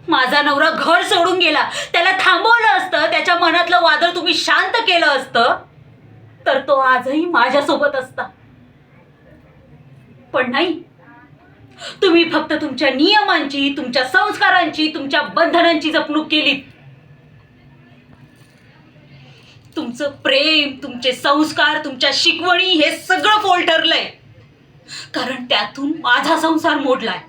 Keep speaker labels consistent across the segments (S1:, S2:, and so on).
S1: माझा नवरा घर सोडून गेला, त्याला थांबवलं असतं, त्याच्या मनातलं वादळ तुम्ही शांत केलं असतं, तर तो आजही माझ्यासोबत असता. पण नाही, तुम्ही फक्त तुमच्या नियमांची, तुमच्या संस्कारांची, तुमच्या बंधनांची जपणूक केलीत. तुमचं प्रेम, तुमचे संस्कार, तुमच्या शिकवणी हे सगळं फोल ठरलंय, कारण त्यातून माझा संसार मोडलाय.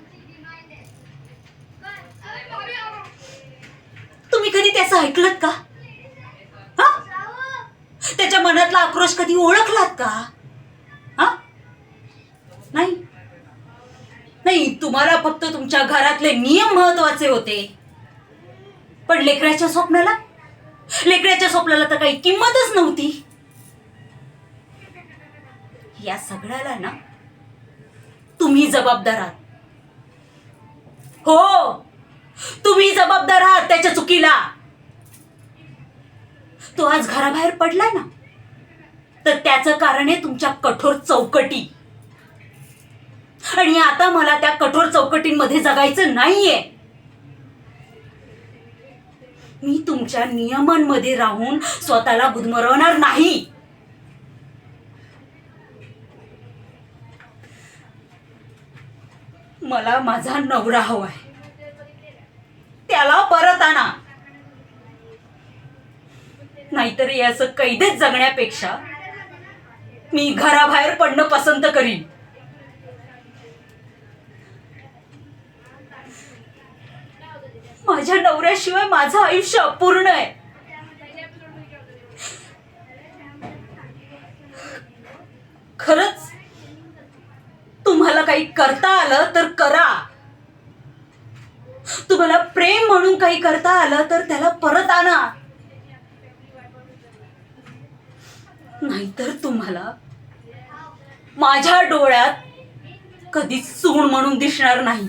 S1: तुम्ही कधी त्याचं ऐकलत का? हा? त्याच्या मनातला आक्रोश कधी ओळखलात का? हा? नाही नाही, तुम्हाला फक्त तुमच्या घरातले नियम महत्वाचे होते. पण लेकराच्या स्वप्नाला तर काही किंमतच नव्हती. या सगळ्याला ना तुम्ही जबाबदार आहात. हो, तुम्ही जबाबदार आहात त्याच्या चुकीला. तो आज घराबाहेर पडलाय ना, तर त्याचं कारण आहे तुमच्या कठोर चौकटी. आणि आता मला त्या कठोर चौकटींमध्ये जगायचं नाहीये. मी तुमच्या नियमांमध्ये राहून स्वतःला गुदमरवणार नाही. मला माझा नवरा हवाय, त्याला परत आणा. नाहीतर याचं कैदेत जगण्यापेक्षा मी घराबाहेर पडणं पसंत करीन. माझ्या नवऱ्याशिवाय माझं आयुष्य अपूर्ण आहे. खरंच तुम्हाला काही करता आलं तर करा. तुम्हाला प्रेम म्हणून काही करता आलं तर त्याला परत आणा. नाहीतर तुम्हाला माझ्या डोळ्यात कधीच सून म्हणून दिसणार नाही.